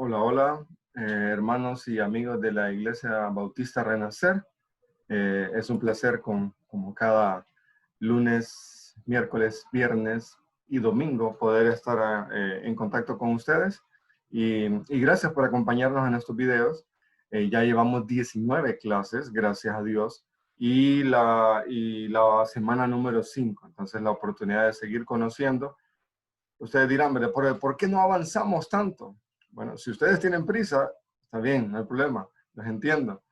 Hola, hola, hermanos y amigos de la Iglesia Bautista Renacer. Es un placer como cada lunes, miércoles, viernes y domingo poder estar en contacto con ustedes. Y gracias por acompañarnos en estos videos. Ya llevamos 19 clases, gracias a Dios, y la semana número 5. Entonces la oportunidad de seguir conociendo. Ustedes dirán, ¿por qué no avanzamos tanto? Bueno, si ustedes tienen prisa, está bien, no hay problema, los entiendo.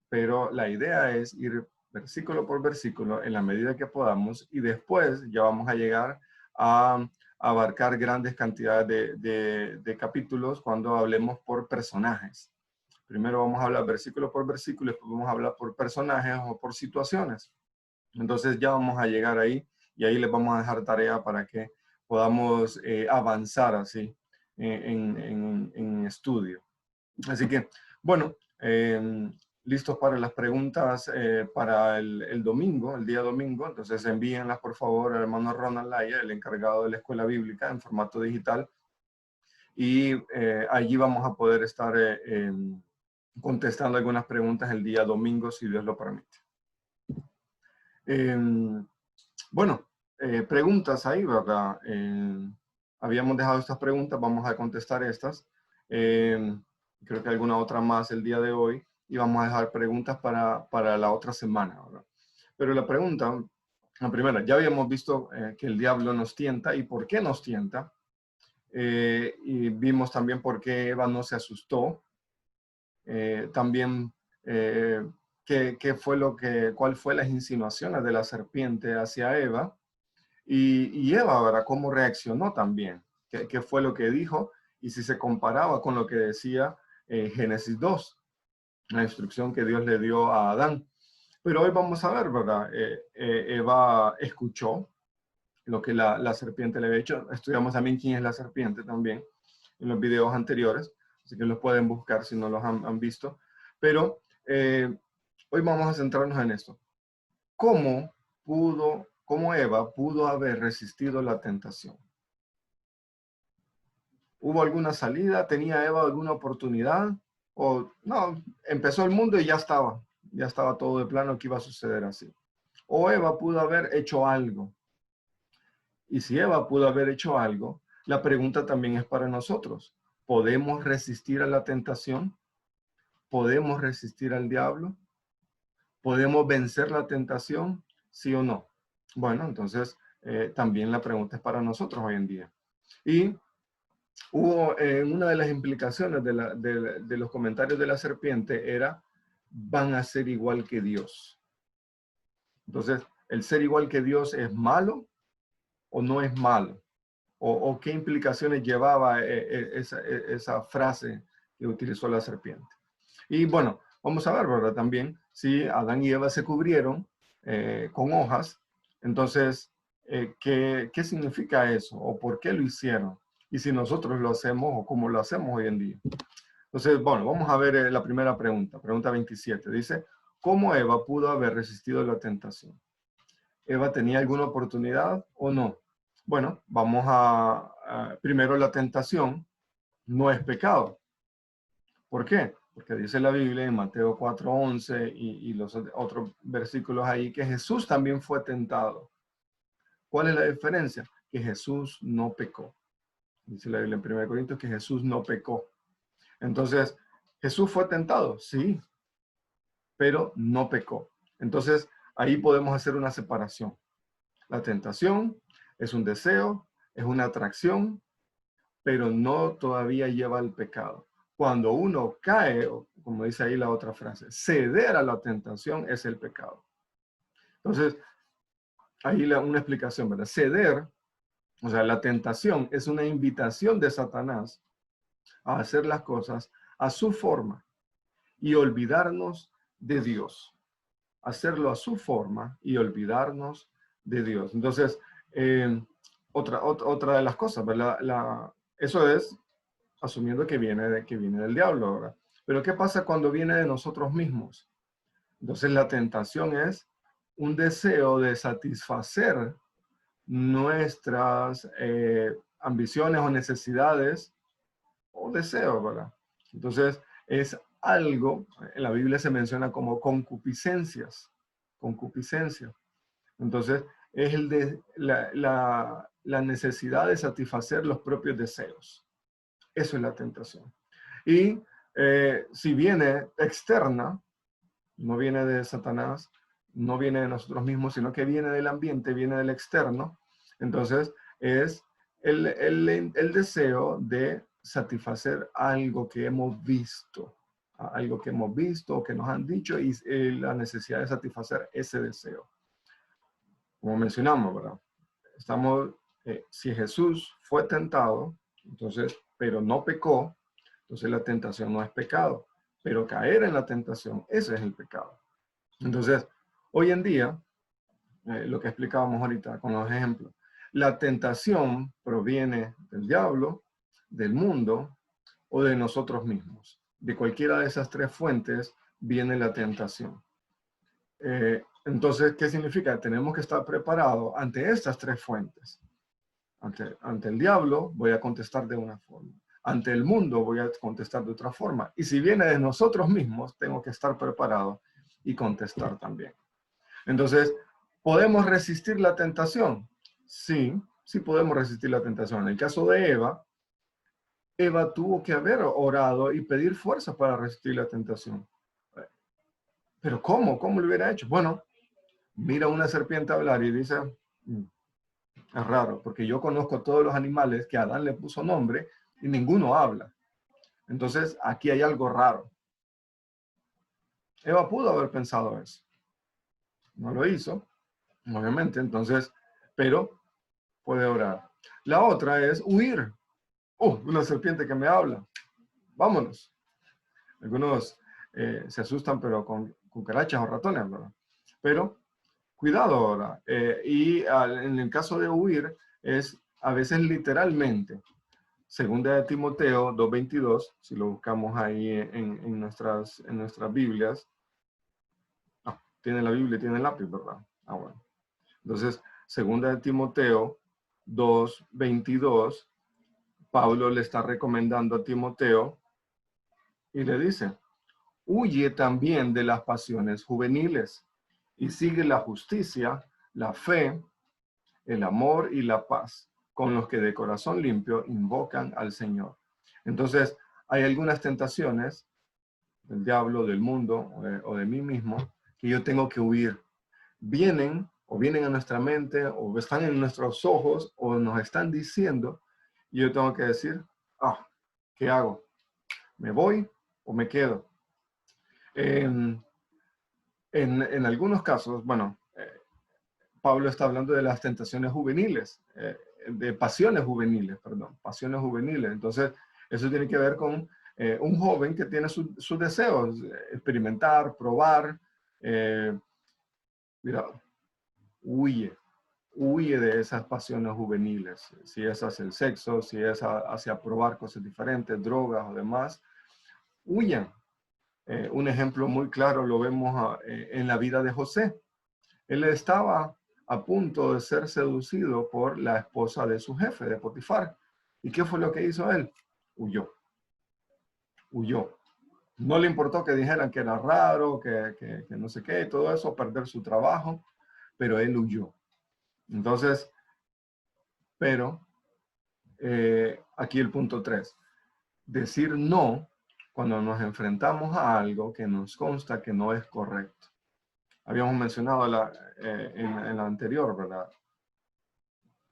Pero la idea es ir versículo por versículo en la medida que podamos y después ya vamos a llegar a abarcar grandes cantidades de capítulos cuando hablemos por personajes. Primero vamos a hablar versículo por versículo, después vamos a hablar por personajes o por situaciones. Entonces ya vamos a llegar ahí y ahí les vamos a dejar tarea para que podamos avanzar así en estudio. Así que, bueno, listos para las preguntas para el domingo, el día domingo. Entonces envíenlas por favor al hermano Ronald Laya, el encargado de la escuela bíblica en formato digital. Y allí vamos a poder estar contestando algunas preguntas el día domingo, si Dios lo permite. Bueno, preguntas ahí, ¿verdad? Habíamos dejado estas preguntas, vamos a contestar estas. Creo que alguna otra más el día de hoy y vamos a dejar preguntas para la otra semana, ¿verdad? Pero la primera, ya habíamos visto que el diablo nos tienta y por qué nos tienta. Y vimos también por qué Eva no se asustó. También cuál fue las insinuaciones de la serpiente hacia Eva. Y Eva, ¿verdad? ¿Cómo reaccionó también? ¿Qué fue lo que dijo? Y si se comparaba con lo que decía Génesis 2, la instrucción que Dios le dio a Adán. Pero hoy vamos a ver, ¿verdad? Eva escuchó lo que la serpiente le había hecho. Estudiamos también quién es la serpiente también en los videos anteriores, así que los pueden buscar si no los han visto. Pero hoy vamos a centrarnos en esto. ¿Cómo Eva pudo haber resistido la tentación? ¿Hubo alguna salida? ¿Tenía Eva alguna oportunidad? ¿O no? Empezó el mundo y ya estaba todo de plano que iba a suceder así. ¿O Eva pudo haber hecho algo? Y si Eva pudo haber hecho algo, la pregunta también es para nosotros. ¿Podemos resistir a la tentación? ¿Podemos resistir al diablo? ¿Podemos vencer la tentación? ¿Sí o no? Bueno, entonces también la pregunta es para nosotros hoy en día. Y hubo una de las implicaciones de los comentarios de la serpiente era, van a ser igual que Dios. Entonces, ¿el ser igual que Dios es malo o no es malo? ¿O qué implicaciones llevaba esa frase que utilizó la serpiente? Y bueno, vamos a ver, ¿verdad? También, si Adán y Eva se cubrieron con hojas, entonces, ¿qué significa eso? ¿O por qué lo hicieron? Y si nosotros lo hacemos o cómo lo hacemos hoy en día. Entonces, bueno, vamos a ver la primera pregunta, pregunta 27. Dice, ¿cómo Eva pudo haber resistido la tentación? ¿Eva tenía alguna oportunidad o no? Bueno, vamos primero la tentación no es pecado. ¿Por qué? Porque dice la Biblia en Mateo 4:11 y los otros versículos ahí que Jesús también fue tentado. ¿Cuál es la diferencia? Que Jesús no pecó. Dice la Biblia en 1 Corintios que Jesús no pecó. Entonces, ¿Jesús fue tentado? Sí, pero no pecó. Entonces, ahí podemos hacer una separación. La tentación es un deseo, es una atracción, pero no todavía lleva al pecado. Cuando uno cae, como dice ahí la otra frase, ceder a la tentación es el pecado. Entonces, ahí una explicación, ¿verdad? Ceder, o sea, la tentación es una invitación de Satanás a hacer las cosas a su forma y olvidarnos de Dios. Hacerlo a su forma y olvidarnos de Dios. Entonces, otra de las cosas, ¿verdad? Eso es asumiendo que viene del diablo, ¿verdad? Pero ¿qué pasa cuando viene de nosotros mismos? Entonces la tentación es un deseo de satisfacer nuestras ambiciones o necesidades o deseo, ¿verdad? Entonces, es algo, en la Biblia se menciona como concupiscencias, concupiscencia. Entonces, es la necesidad de satisfacer los propios deseos. Eso es la tentación. Y si viene externa, no viene de Satanás, no viene de nosotros mismos, sino que viene del ambiente, viene del externo, entonces es el deseo de satisfacer algo que hemos visto, o que nos han dicho, y la necesidad de satisfacer ese deseo. Como mencionamos, ¿verdad? Si Jesús fue tentado, entonces, pero no pecó, entonces la tentación no es pecado. Pero caer en la tentación, ese es el pecado. Entonces, hoy en día, lo que explicábamos ahorita con los ejemplos, la tentación proviene del diablo, del mundo o de nosotros mismos. De cualquiera de esas tres fuentes viene la tentación. Entonces, ¿qué significa? Tenemos que estar preparados ante estas tres fuentes. Ante el diablo voy a contestar de una forma. Ante el mundo voy a contestar de otra forma. Y si viene de nosotros mismos, tengo que estar preparado y contestar también. Entonces, ¿podemos resistir la tentación? Sí, sí podemos resistir la tentación. En el caso de Eva tuvo que haber orado y pedir fuerza para resistir la tentación. ¿Pero cómo? ¿Cómo lo hubiera hecho? Bueno, mira a una serpiente hablar y dice, es raro, porque yo conozco todos los animales que Adán le puso nombre y ninguno habla. Entonces, aquí hay algo raro. Eva pudo haber pensado eso. No lo hizo, obviamente, entonces, pero puede orar. La otra es huir. Una serpiente que me habla. Vámonos. Algunos se asustan, pero con cucarachas o ratones, ¿verdad? Pero cuidado ahora. En el caso de huir, es a veces literalmente. Segunda de Timoteo 2:22, si lo buscamos ahí en nuestras Biblias. Tiene la Biblia y tiene el lápiz, ¿verdad? Bueno. Entonces, segunda de Timoteo 2:22, Pablo le está recomendando a Timoteo y le dice, huye también de las pasiones juveniles y sigue la justicia, la fe, el amor y la paz, con los que de corazón limpio invocan al Señor. Entonces, hay algunas tentaciones del diablo, del mundo o de mí mismo que yo tengo que huir. Vienen a nuestra mente o están en nuestros ojos o nos están diciendo y yo tengo que decir, ¿qué hago? ¿Me voy o me quedo? En algunos casos, bueno, Pablo está hablando de las tentaciones juveniles, de pasiones juveniles. Entonces, eso tiene que ver con un joven que tiene sus deseos, experimentar, probar. Mira, huye de esas pasiones juveniles. Si es hacia el sexo, si es hacia probar cosas diferentes, drogas o demás, huyan. Un ejemplo muy claro lo vemos en la vida de José. Él estaba a punto de ser seducido por la esposa de su jefe, de Potifar. ¿Y qué fue lo que hizo él? Huyó. No le importó que dijeran que era raro, que no sé qué, todo eso, perder su trabajo, pero él huyó. Entonces, pero aquí el punto 3. Decir no cuando nos enfrentamos a algo que nos consta que no es correcto. Habíamos mencionado en la anterior, ¿verdad?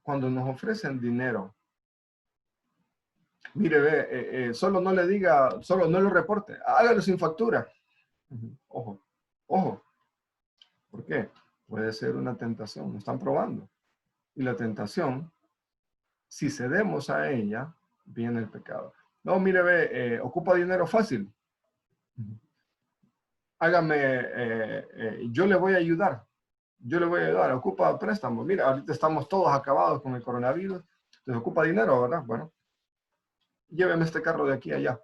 Cuando nos ofrecen dinero, mire, solo no le diga, solo no lo reporte, hágalo sin factura. Ojo. ¿Por qué? Puede ser una tentación, nos están probando. Y la tentación, si cedemos a ella, viene el pecado. No, mire, ocupa dinero fácil. Hágame, yo le voy a ayudar. Ocupa préstamo. Mira, ahorita estamos todos acabados con el coronavirus. Entonces ocupa dinero, ¿verdad? Bueno, lléveme este carro de aquí a allá.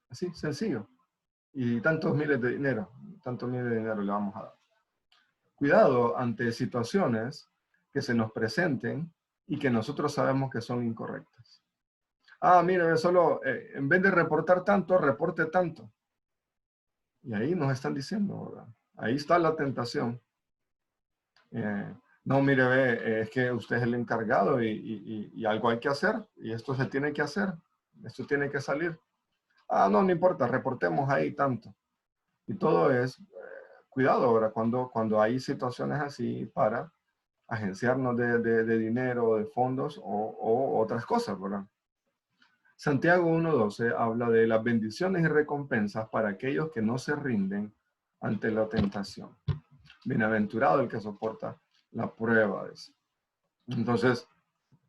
Así, sencillo. Y tantos miles de dinero le vamos a dar. Cuidado ante situaciones que se nos presenten y que nosotros sabemos que son incorrectas. Mire, solo en vez de reportar tanto, reporte tanto. Y ahí nos están diciendo, ¿verdad? Ahí está la tentación. No, mire, es que usted es el encargado y algo hay que hacer y esto se tiene que hacer, esto tiene que salir. No, no importa, reportemos ahí tanto. Y todo es, cuidado ahora, cuando hay situaciones así para agenciarnos de dinero, de fondos o otras cosas, ¿verdad? Santiago 1.12 habla de las bendiciones y recompensas para aquellos que no se rinden ante la tentación. Bienaventurado el que soporta la prueba. Entonces,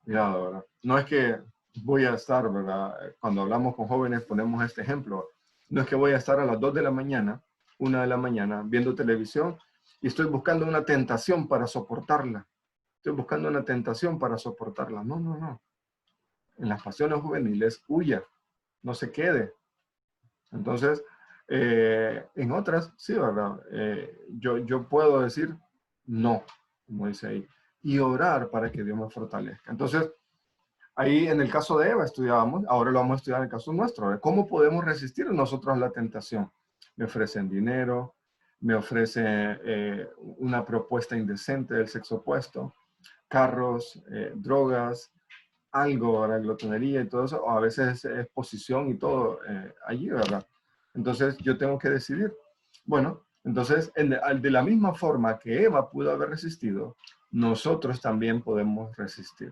cuidado, ¿verdad? No es que voy a estar, ¿verdad? Cuando hablamos con jóvenes ponemos este ejemplo. No es que voy a estar a las 2 de la mañana, 1 de la mañana, viendo televisión y estoy buscando una tentación para soportarla. Estoy buscando una tentación para soportarla. No, no, no. En las pasiones juveniles, huya, no se quede. Entonces, en otras, sí, ¿verdad? Yo puedo decir no, como dice ahí, y orar para que Dios me fortalezca. Entonces, ahí en el caso de Eva estudiábamos, ahora lo vamos a estudiar en el caso nuestro. ¿Verdad? ¿Cómo podemos resistir nosotros la tentación? Me ofrecen dinero, me ofrecen una propuesta indecente del sexo opuesto, carros, drogas, algo, ¿verdad? Glotonería y todo eso, o a veces es posición y todo allí, ¿verdad? Entonces yo tengo que decidir. Bueno, entonces de la misma forma que Eva pudo haber resistido, nosotros también podemos resistir.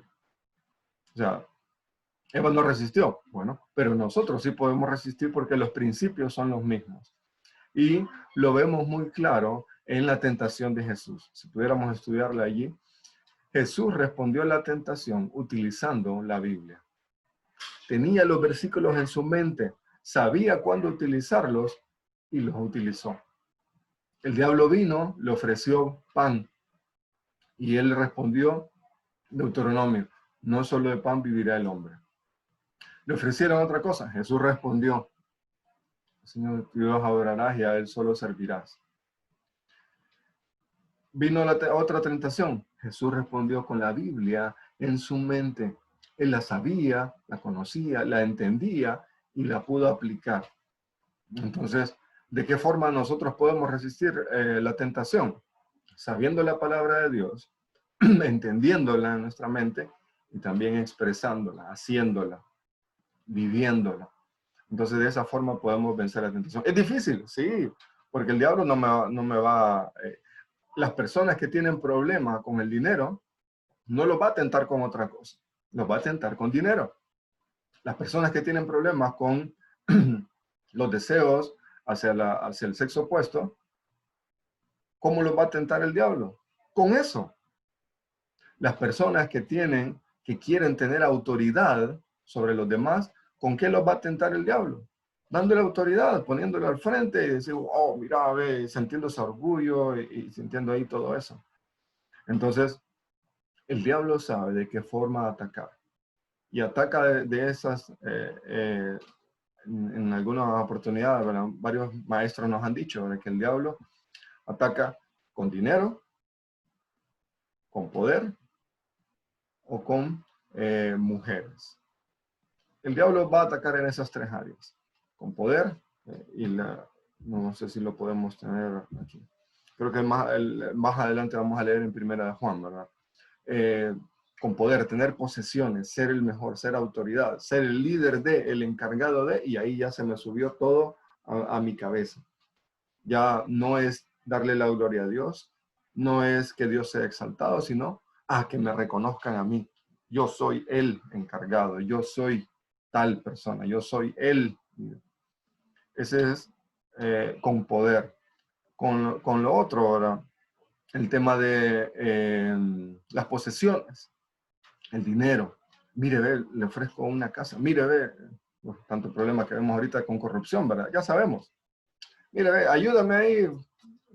O sea, Eva no resistió, bueno, pero nosotros sí podemos resistir porque los principios son los mismos. Y lo vemos muy claro en la tentación de Jesús. Si pudiéramos estudiarla allí, Jesús respondió a la tentación utilizando la Biblia. Tenía los versículos en su mente, sabía cuándo utilizarlos y los utilizó. El diablo vino, le ofreció pan y él respondió, Deuteronomio, no solo de pan vivirá el hombre. Le ofrecieron otra cosa, Jesús respondió, Señor tu Dios adorarás y a él solo servirás. Vino otra tentación, Jesús respondió con la Biblia en su mente. Él la sabía, la conocía, la entendía y la pudo aplicar. Entonces, ¿de qué forma nosotros podemos resistir la tentación? Sabiendo la palabra de Dios, entendiéndola en nuestra mente y también expresándola, haciéndola, viviéndola. Entonces, de esa forma podemos vencer la tentación. Es difícil, sí, porque el diablo no me va... las personas que tienen problemas con el dinero, no los va a tentar con otra cosa, los va a tentar con dinero. Las personas que tienen problemas con los deseos hacia el sexo opuesto, ¿cómo los va a tentar el diablo? Con eso. Las personas que quieren tener autoridad sobre los demás, ¿con qué los va a tentar el diablo? Dándole autoridad, poniéndole al frente y decir, oh, mira, ve, sintiendo ese orgullo y sintiendo ahí todo eso. Entonces, el diablo sabe de qué forma atacar. Y ataca de esas, en algunas oportunidades, ¿verdad? Varios maestros nos han dicho de que el diablo ataca con dinero, con poder o con mujeres. El diablo va a atacar en esas tres áreas, con poder no sé si lo podemos tener aquí. Creo que más adelante vamos a leer en Primera de Juan, ¿verdad? Con poder, tener posesiones, ser el mejor, ser autoridad, ser el líder el encargado y ahí ya se me subió todo a mi cabeza. Ya no es darle la gloria a Dios, no es que Dios sea exaltado, sino que me reconozcan a mí. Yo soy el encargado, yo soy tal persona, yo soy él. Ese es con poder. Con lo otro ahora, el tema de las posesiones, el dinero. Mire, ve, le ofrezco una casa. Mire, ve, tanto problema que vemos ahorita con corrupción, ¿verdad? Ya sabemos. Mire, ve, ayúdame ahí.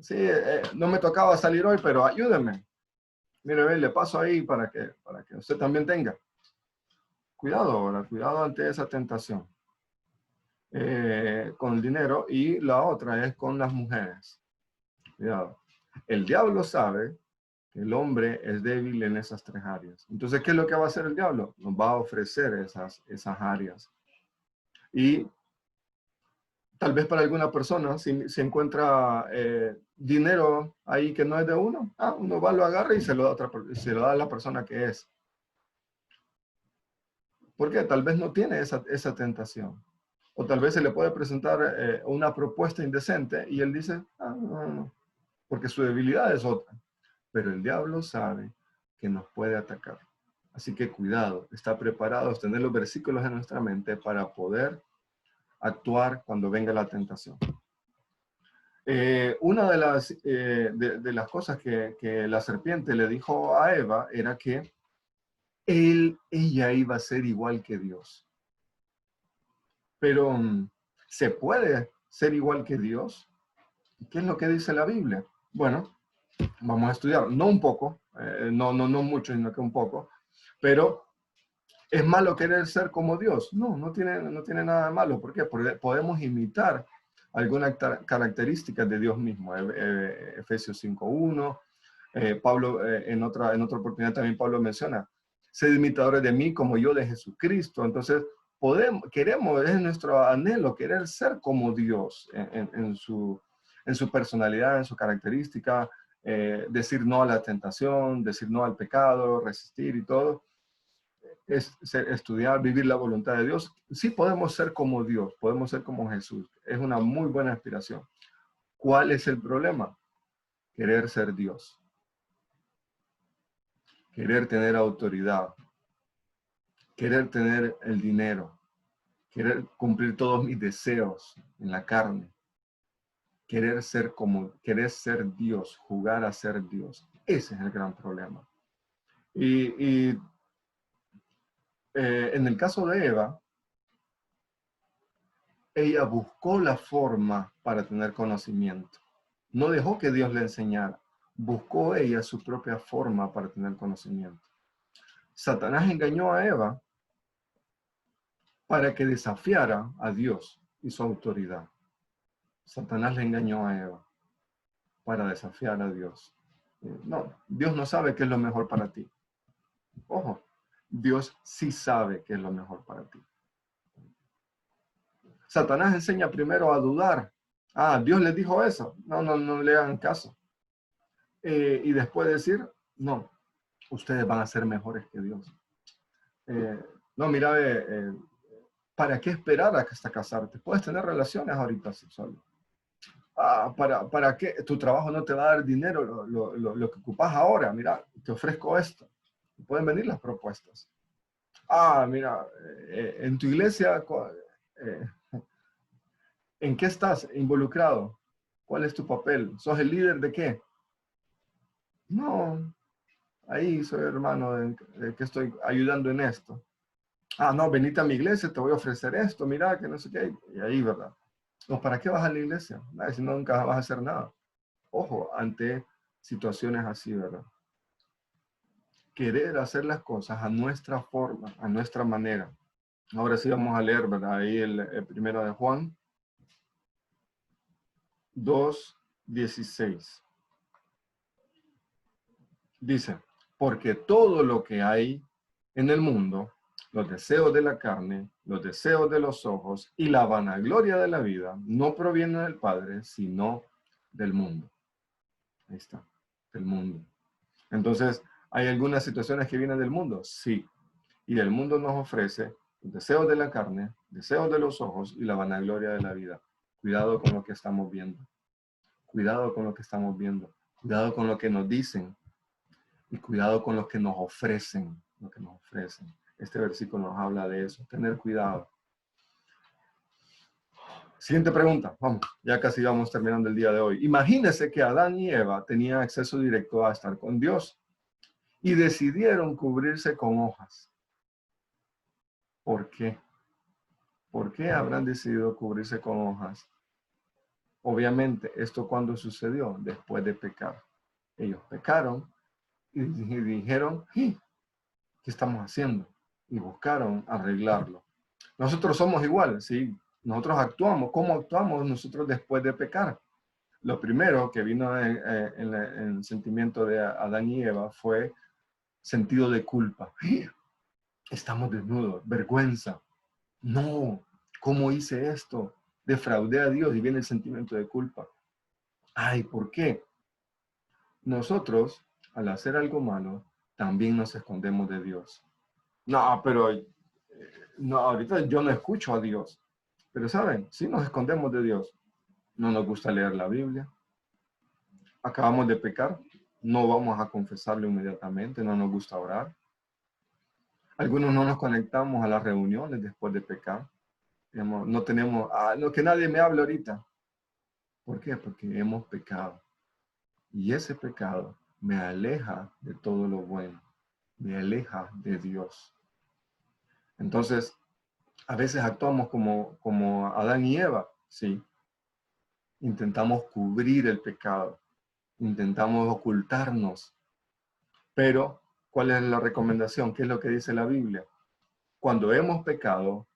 Sí, no me tocaba salir hoy, pero ayúdeme. Mire, ve, le paso ahí para que usted también tenga. Cuidado, ¿verdad? Cuidado ante esa tentación. Con el dinero y la otra es con las mujeres. Cuidado. El diablo sabe El hombre es débil en esas tres áreas. Entonces, ¿qué es lo que va a hacer el diablo? Nos va a ofrecer esas áreas. Y tal vez para alguna persona, si encuentra dinero ahí que no es de uno, uno va, lo agarra y se lo da a la persona que es. ¿Por qué? Tal vez no tiene esa tentación. O tal vez se le puede presentar una propuesta indecente y él dice, no, porque su debilidad es otra. Pero el diablo sabe que nos puede atacar. Así que cuidado, está preparados, tener los versículos en nuestra mente para poder actuar cuando venga la tentación. Una de las cosas que la serpiente le dijo a Eva era que ella iba a ser igual que Dios. Pero, ¿se puede ser igual que Dios? ¿Qué es lo que dice la Biblia? Bueno, vamos a estudiar, no un poco, no mucho, sino que un poco, pero ¿es malo querer ser como Dios? No tiene nada de malo. ¿Por qué? Porque podemos imitar algunas características de Dios mismo. Efesios 5:1, Pablo, en otra oportunidad también Pablo menciona, sed imitadores de mí como yo de Jesucristo. Entonces, es nuestro anhelo querer ser como Dios en su personalidad, en su característica, decir no a la tentación, decir no al pecado, resistir y todo. Estudiar, vivir la voluntad de Dios. Sí podemos ser como Dios, podemos ser como Jesús. Es una muy buena aspiración. ¿Cuál es el problema? Querer ser Dios. Querer tener autoridad. Querer tener el dinero. Querer cumplir todos mis deseos en la carne. Querer ser Dios, jugar a ser Dios. Ese es el gran problema. Y en el caso de Eva, ella buscó la forma para tener conocimiento. No dejó que Dios le enseñara. Buscó ella su propia forma para tener conocimiento. Satanás engañó a Eva para que desafiara a Dios y su autoridad. Satanás le engañó a Eva para desafiar a Dios. No, Dios no sabe qué es lo mejor para ti. Ojo, Dios sí sabe qué es lo mejor para ti. Satanás enseña primero a dudar. Dios les dijo eso. No le hagan caso. Y después decir, no, ustedes van a ser mejores que Dios. No, mira, ¿para qué esperar hasta casarte? Puedes tener relaciones ahorita sexuales. ¿Para qué? Tu trabajo no te va a dar dinero, lo que ocupas ahora. Mira, te ofrezco esto. Pueden venir las propuestas. Mira, en tu iglesia, ¿en qué estás involucrado? ¿Cuál es tu papel? ¿Sos el líder de qué? No, ahí soy hermano que estoy ayudando en esto. No, venite a mi iglesia, te voy a ofrecer esto, mira, que no sé qué. Y ahí, ¿verdad? No, ¿para qué vas a la iglesia? Si no, nunca vas a hacer nada. Ojo, ante situaciones así, ¿verdad? Querer hacer las cosas a nuestra forma, a nuestra manera. Ahora sí vamos a leer, ¿verdad? Ahí el primero de Juan 2:16. Dice, porque todo lo que hay en el mundo, los deseos de la carne, los deseos de los ojos y la vanagloria de la vida, no provienen del Padre, sino del mundo. Ahí está, del mundo. Entonces, ¿hay algunas situaciones que vienen del mundo? Sí. Y el mundo nos ofrece los deseos de la carne, deseos de los ojos y la vanagloria de la vida. Cuidado con lo que estamos viendo. Cuidado con lo que estamos viendo. Cuidado con lo que nos dicen. Y cuidado con lo que nos ofrecen. Lo que nos ofrecen. Este versículo nos habla de eso. Tener cuidado. Siguiente pregunta. Vamos, ya casi vamos terminando el día de hoy. Imagínense que Adán y Eva tenían acceso directo a estar con Dios y decidieron cubrirse con hojas. ¿Por qué? ¿Por qué habrán decidido cubrirse con hojas? Obviamente, ¿esto cuándo sucedió? Después de pecar. Ellos pecaron y dijeron, ¿qué estamos haciendo? Y buscaron arreglarlo. Nosotros somos iguales, ¿sí? Nosotros actuamos. ¿Cómo actuamos nosotros después de pecar? lo primero que vino en el sentimiento de Adán y Eva fue sentido de culpa. Estamos desnudos, vergüenza. No, ¿cómo hice esto? Defraudé a Dios y viene el sentimiento de culpa. Ay, ¿por qué? Nosotros, al hacer algo malo, también nos escondemos de Dios. No, pero no, ahorita yo no escucho a Dios. Pero ¿saben? Sí nos escondemos de Dios. No nos gusta leer la Biblia. Acabamos de pecar. No vamos a confesarlo inmediatamente. No nos gusta orar. Algunos no nos conectamos a las reuniones después de pecar. Digamos, no tenemos, no, que nadie me hable ahorita. ¿Por qué? Porque hemos pecado. Y ese pecado me aleja de todo lo bueno. Me aleja de Dios. Entonces, a veces actuamos como Adán y Eva, sí. Intentamos cubrir el pecado. Intentamos ocultarnos. Pero, ¿cuál es la recomendación? ¿Qué es lo que dice la Biblia? Cuando hemos pecado,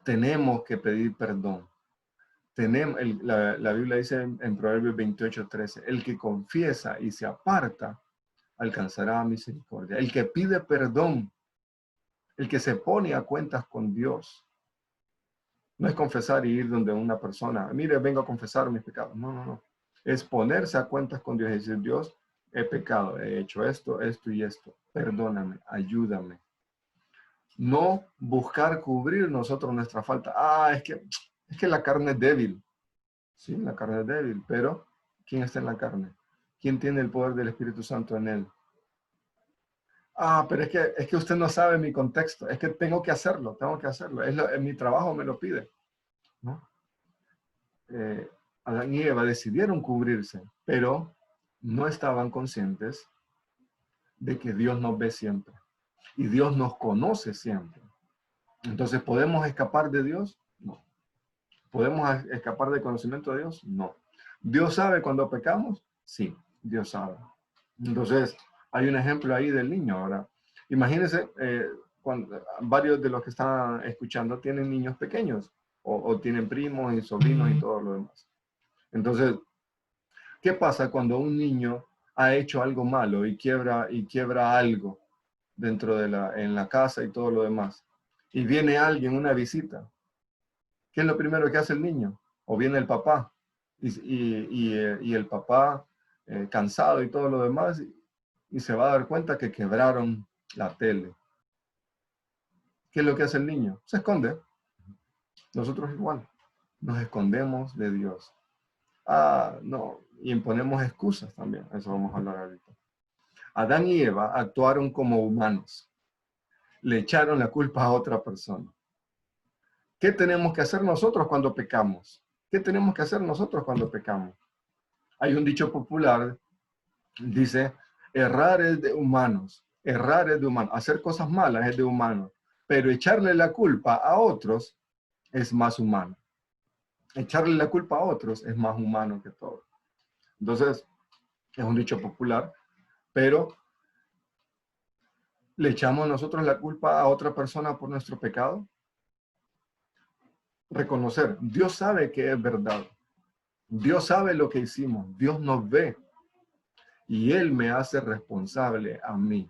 tenemos que pedir perdón. La Biblia dice en Proverbios 28:13, el que confiesa y se aparta, alcanzará misericordia. El que pide perdón, el que se pone a cuentas con Dios, no es confesar y ir donde una persona, mire, vengo a confesar mis pecados. No, no, no. Es ponerse a cuentas con Dios y decir, Dios, he pecado, he hecho esto, esto y esto. Perdóname, ayúdame. No buscar cubrir nosotros nuestra falta. Es que la carne es débil. Sí, la carne es débil, pero ¿quién está en la carne? ¿Quién tiene el poder del Espíritu Santo en él? Pero es que usted no sabe mi contexto. Es que tengo que hacerlo, tengo que hacerlo. En mi trabajo me lo pide, ¿no? Adán y Eva decidieron cubrirse, pero no estaban conscientes de que Dios nos ve siempre y Dios nos conoce siempre. Entonces, ¿podemos escapar de Dios? No. ¿Podemos escapar del conocimiento de Dios? No. ¿Dios sabe cuando pecamos? Sí, Dios sabe. Entonces, hay un ejemplo ahí del niño. Ahora, imagínense, cuando varios de los que están escuchando tienen niños pequeños o tienen primos y sobrinos y todo lo demás. Entonces, ¿qué pasa cuando un niño ha hecho algo malo y quiebra algo en la casa y todo lo demás? Y viene alguien, una visita. ¿Qué es lo primero que hace el niño? O viene el papá y el papá cansado y todo lo demás y se va a dar cuenta que quebraron la tele. ¿Qué es lo que hace el niño? Se esconde. Nosotros igual. Nos escondemos de Dios. No. Y imponemos excusas también. Eso vamos a hablar ahorita. Adán y Eva actuaron como humanos. Le echaron la culpa a otra persona. ¿Qué tenemos que hacer nosotros cuando pecamos? ¿Qué tenemos que hacer nosotros cuando pecamos? Hay un dicho popular, dice, errar es de humanos, errar es de humanos, hacer cosas malas es de humanos, pero echarle la culpa a otros es más humano. Echarle la culpa a otros es más humano que todo. Entonces, es un dicho popular, pero ¿le echamos nosotros la culpa a otra persona por nuestro pecado? Reconocer, Dios sabe que es verdad. Dios sabe lo que hicimos, Dios nos ve y Él me hace responsable a mí.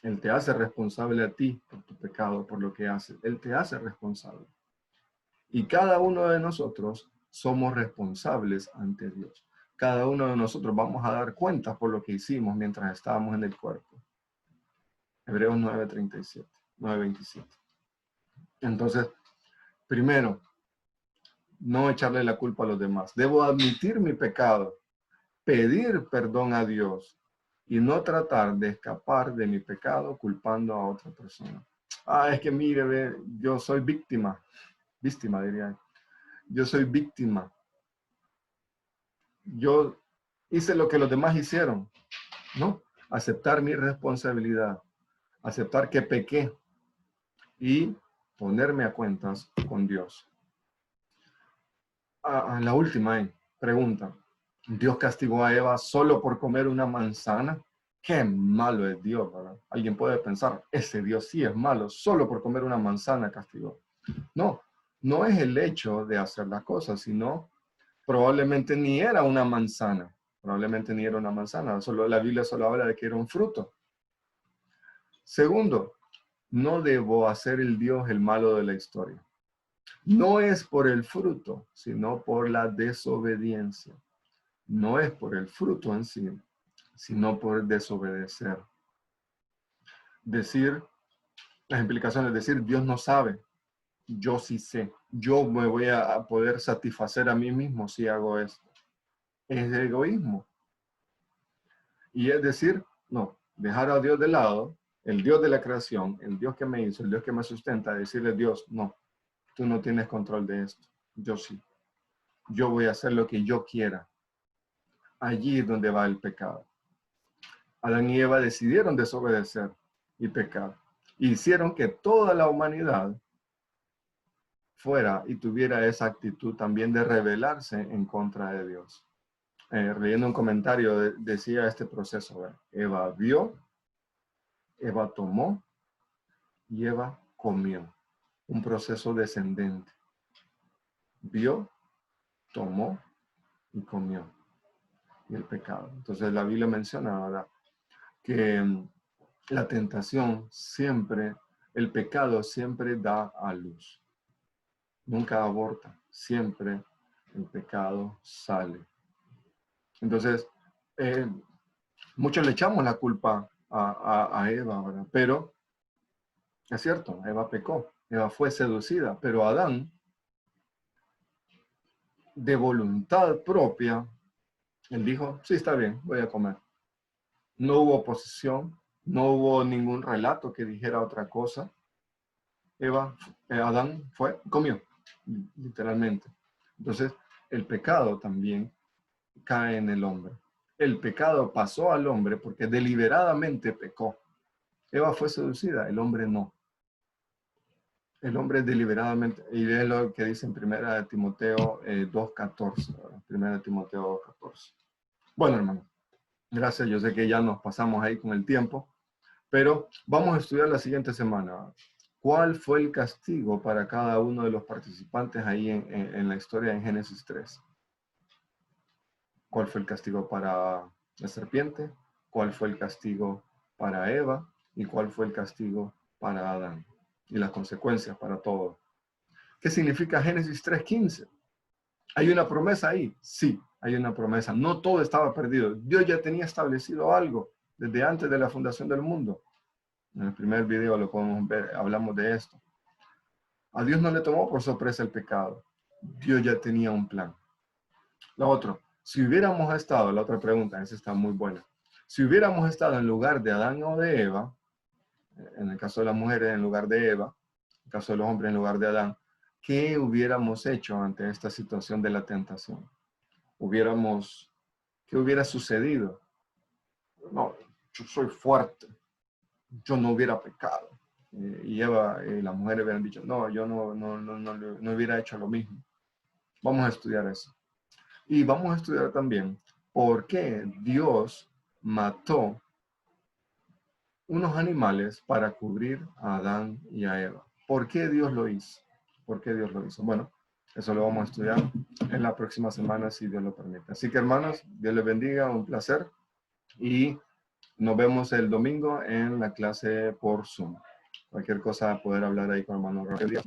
Él te hace responsable a ti por tu pecado, por lo que haces. Él te hace responsable. Y cada uno de nosotros somos responsables ante Dios. Cada uno de nosotros vamos a dar cuenta por lo que hicimos mientras estábamos en el cuerpo. Hebreos 9:37, 9:27. Entonces, primero, no echarle la culpa a los demás. Debo admitir mi pecado, pedir perdón a Dios y no tratar de escapar de mi pecado culpando a otra persona. Es que mire, yo soy víctima diría. Yo soy víctima. Yo hice lo que los demás hicieron, ¿no? Aceptar mi responsabilidad, aceptar que pequé y ponerme a cuentas con Dios. La última pregunta. ¿Dios castigó a Eva solo por comer una manzana? Qué malo es Dios, ¿verdad? Alguien puede pensar, ese Dios sí es malo, solo por comer una manzana castigó. No, no es el hecho de hacer las cosas, sino Probablemente ni era una manzana. Probablemente ni era una manzana. La Biblia solo habla de que era un fruto. Segundo, no debo hacer el Dios el malo de la historia. No es por el fruto, sino por la desobediencia. No es por el fruto en sí, sino por desobedecer. Las implicaciones, decir, Dios no sabe, yo sí sé. Yo me voy a poder satisfacer a mí mismo si hago esto. Es egoísmo. Y es decir, no, dejar a Dios de lado, el Dios de la creación, el Dios que me hizo, el Dios que me sustenta, decirle, Dios, no, tú no tienes control de esto, yo sí. Yo voy a hacer lo que yo quiera. Allí es donde va el pecado. Adán y Eva decidieron desobedecer y pecar. Hicieron que toda la humanidad fuera y tuviera esa actitud también de rebelarse en contra de Dios. Leyendo un comentario decía este proceso. Eva vio, Eva tomó y Eva comió. Un proceso descendente. Vio, tomó y comió. Y el pecado. Entonces la Biblia menciona ahora que la tentación siempre, el pecado siempre da a luz. Nunca aborta. Siempre el pecado sale. Entonces, muchos le echamos la culpa a Eva, ¿verdad? Pero es cierto, Eva pecó, Eva fue seducida, pero Adán, de voluntad propia, él dijo, sí, está bien, voy a comer. No hubo oposición, no hubo ningún relato que dijera otra cosa. Adán comió, literalmente. Entonces, el pecado también cae en el hombre. El pecado pasó al hombre porque deliberadamente pecó. Eva fue seducida, el hombre no. El hombre deliberadamente, y es lo que dice en 1 Timoteo 2:14. 1 Timoteo 2:14. Bueno, hermano, gracias. Yo sé que ya nos pasamos ahí con el tiempo, pero vamos a estudiar la siguiente semana. ¿Cuál fue el castigo para cada uno de los participantes ahí en la historia en Génesis 3? ¿Cuál fue el castigo para la serpiente? ¿Cuál fue el castigo para Eva? ¿Y cuál fue el castigo para Adán? Y las consecuencias para todos. ¿Qué significa Génesis 3:15? ¿Hay una promesa ahí? Sí, hay una promesa. No todo estaba perdido. Dios ya tenía establecido algo desde antes de la fundación del mundo. En el primer video lo podemos ver, hablamos de esto. A Dios no le tomó por sorpresa el pecado. Dios ya tenía un plan. Lo otro, si hubiéramos estado, la otra pregunta, esa está muy buena. Si hubiéramos estado en lugar de Adán o de Eva, en el caso de las mujeres en lugar de Eva, en el caso de los hombres en lugar de Adán, ¿qué hubiéramos hecho ante esta situación de la tentación? ¿Qué hubiera sucedido? No, yo soy fuerte, yo no hubiera pecado. Y Eva y las mujeres hubieran dicho, no, yo no hubiera hecho lo mismo. Vamos a estudiar eso. Y vamos a estudiar también por qué Dios mató unos animales para cubrir a Adán y a Eva. ¿Por qué Dios lo hizo? ¿Por qué Dios lo hizo? Bueno, eso lo vamos a estudiar en la próxima semana, si Dios lo permite. Así que, hermanos, Dios les bendiga, un placer. Y nos vemos el domingo en la clase por Zoom. Cualquier cosa, poder hablar ahí con hermano Rafael Díaz.